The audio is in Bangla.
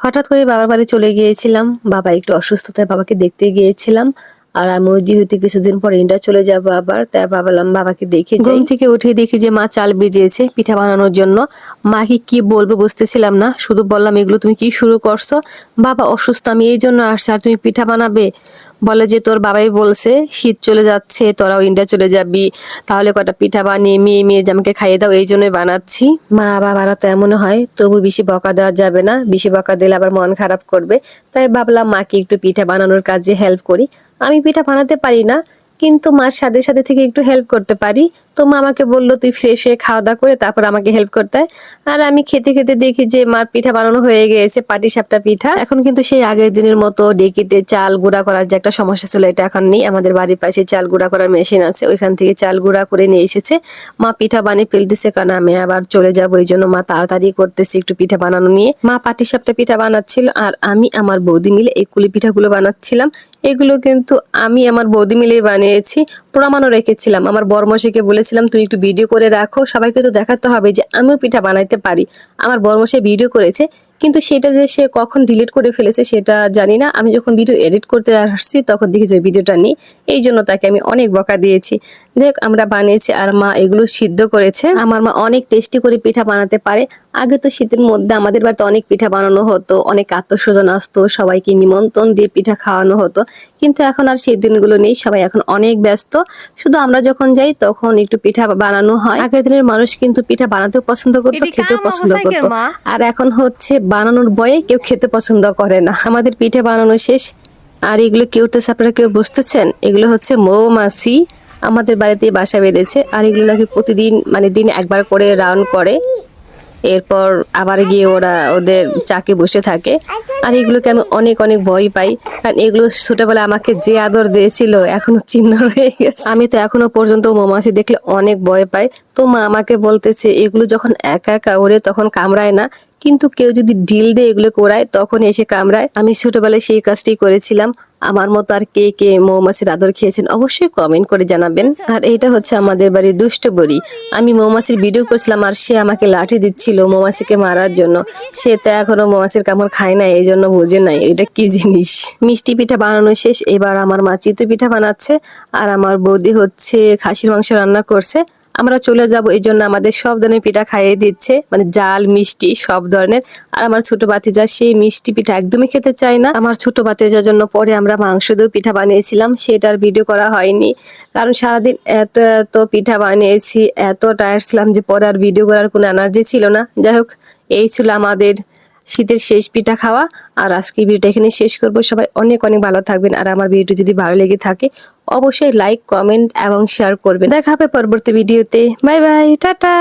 হঠাৎ করে বাবার বাড়ি চলে গিয়েছিলাম। বাবা একটু অসুস্থতায় বাবাকে দেখতে গিয়েছিলাম। আর আমিও যেহেতু কিছুদিন পর ইন্ডিয়া চলে যাবো আবার, তাই ভাবলাম বাবাকে দেখে যাই। ঘুম থেকে উঠে দেখি যে মা চাল ভিজিয়েছে পিঠা বানানোর জন্য। মাকে কি বলবো বুঝতেছিলাম না, শুধু বললাম এগুলো তুমি কি শুরু করছো? বাবা অসুস্থ, আমি এই জন্য আসছি, আর তুমি পিঠা বানাবে? বলে যে তোর বাবাই বলছে শীত চলে যাচ্ছে, তোরাও ইন্ডিয়া চলে যাবি, তাহলে কটা পিঠা বানিয়ে মেয়ে জামাকে খাইয়ে দাও, এই জন্যই বানাচ্ছি। মা বাবারা তো এমন হয়, তবু বেশি বকা দেওয়া যাবে না, বেশি বকা দিলে আবার মন খারাপ করবে। তাই ভাবলাম মাকে একটু পিঠা বানানোর কাজে হেল্প করি। আমি পিঠা বানাতে পারি না, কিন্তু মার সাথে সাথে থেকে একটু হেল্প করতে পারি। তো মা আমাকে বললো তুই ফ্রেশ হয়ে খাওয়া দাওয়া করে তারপর আমাকে হেল্প করতে হয়। আর আমি খেতে খেতে দেখি যে মার পিঠা বানানো হয়ে গিয়েছে, পাটিসাপটা পিঠা। এখন কিন্তু সেই আগের দিনের মতো ডেকিতে চাল গুঁড়া করার যে একটা সমস্যা ছিল, এটা এখন নেই। আমাদের বাড়ির পাশে চাল গুঁড়া করার মেশিন আছে, ওইখান থেকে চাল গুঁড়া করে নিয়ে এসেছে। মা পিঠা বানিয়ে ফেলতেছে, কারণ আমি আবার চলে যাবো, এই জন্য মা তাড়াতাড়ি করতেছে একটু পিঠা বানানো নিয়ে। মা পাটিসাপটা পিঠা বানাচ্ছিল, আর আমি আমার বৌদি মিলে এই কুলি পিঠাগুলো বানাচ্ছিলাম। এগুলো কিন্তু আমি আমার বৌদি মিলেই বানিয়েছি, প্রমাণও রেখেছিলাম। আমার বরমশাইকে বলেছিলাম তুই একটু ভিডিও করে রাখো, সবাইকে তো দেখাতে হবে যে আমিও পিঠা বানাইতে পারি। আমার বরমশাই ভিডিও করেছে, কিন্তু সেটা যে সে কখন ডিলিট করে ফেলেছে সেটা জানি না। আমি যখন ভিডিও এডিট করতে আসছি তখন দেখি যে ভিডিওটা নেই, এই জন্য তাকে আমি অনেক বকা দিয়েছি। যাই হোক, আমরা বানিয়েছি আর মা এগুলো সিদ্ধ করেছে। আমার মা অনেক টেস্টি করে পিঠা বানাতে পারে। আগে তো শীতের মধ্যে আমাদের বাড়িতে অনেক পিঠা বানানো হতো, অনেক আত্মীয়স্বজন আসতো, সবাইকে নিমন্ত্রণ দিয়ে পিঠা খাওয়ানো হতো। কিন্তু এখন আর সেই দিনগুলো নেই, সবাই এখন অনেক ব্যস্ত। শুধু আমরা যখন যাই তখন একটু পিঠা বানানো হয়। আগের দিনের মানুষ কিন্তু পিঠা বানাতেও পছন্দ করতো, খেতেও পছন্দ করতো। আর এখন হচ্ছে বানানোর বয়ে কেউ খেতে পছন্দ করে না। আমাদের পিঠে বানানো শেষ। আর এগুলো কি উঠতেছে আপনারা কেউ বুঝতেছেন? এগুলো হচ্ছে মৌমাছি আমাদের বাড়িতে বাসা বেঁধেছে। আর এগুলো নাকি প্রতিদিন মানে দিন একবার করে রাউন্ড করে, এরপর আবার গিয়ে ওরা ওদের চাকে বসে থাকে। আর এগুলোকে আমি অনেক অনেক ভয় পাই, কারণ এগুলো ছোটবেলায় আমাকে যে আদর দিয়েছিল এখনো চিহ্ন রয়ে গেছে। আমি তো এখনো পর্যন্ত মৌমাছি দেখলে অনেক ভয় পাই। তো মা আমাকে বলতেছে এগুলো যখন একা একা ওড়ে তখন কামড়ায় না, কিন্তু কেউ যদি ঢিল দিয়ে এগুলো কোড়ায় তখন এসে কামড়ায়। আমি ছোটবেলায় সেই কাজটি করেছিলাম। আমার মতো আর কে কে মৌমাছির আদর খেয়েছেন অবশ্যই কমেন্ট করে জানাবেন। আর এটা হচ্ছে আমাদের বাড়ির দুষ্ট বুড়ি। আমি মৌমাছির ভিডিও করছিলাম আর সে আমাকে লাঠি দিচ্ছিল মৌমাছিকে মারার জন্য। সে তো এখনো মৌমাছির কামড় খায় না, এই জন্য বুঝে নাই এটা কি জিনিস। মিষ্টি পিঠা বানানো শেষ, এবার আমার মা চিতই পিঠা বানাচ্ছে, আর আমার বৌদি হচ্ছে খাসির মাংস রান্না করছে। আমরা চলে যাব, এই জন্য আমাদের সব ধরনের পিঠা খাইয়ে দিচ্ছে, মানে জাল মিষ্টি সব ধরনের। আর আমার ছোট ভাতিজা সেই মিষ্টি পিঠা একদমই খেতে চায় না। আমার ছোট ভাতিজার জন্য পরে আমরা মাংস দিয়ে পিঠা বানিয়েছিলাম, সেটার ভিডিও করা হয়নি, কারণ সারাদিন এত এত পিঠা বানিয়েছি, এত টায়ার্ড ছিলাম যে পরে আর ভিডিও করার কোনো এনার্জি ছিল না। যাই হোক, এই ছিল আমাদের শীতের শেষ পিঠা খাওয়া। আর আজকে ভিডিওটা এখানে শেষ করবো। সবাই অনেক অনেক ভালো থাকবেন, আর আমার ভিডিওটি যদি ভালো লেগে থাকে অবশ্যই লাইক, কমেন্ট এবং শেয়ার করবেন। দেখা হবে পরবর্তী ভিডিওতে। Bye bye, tata.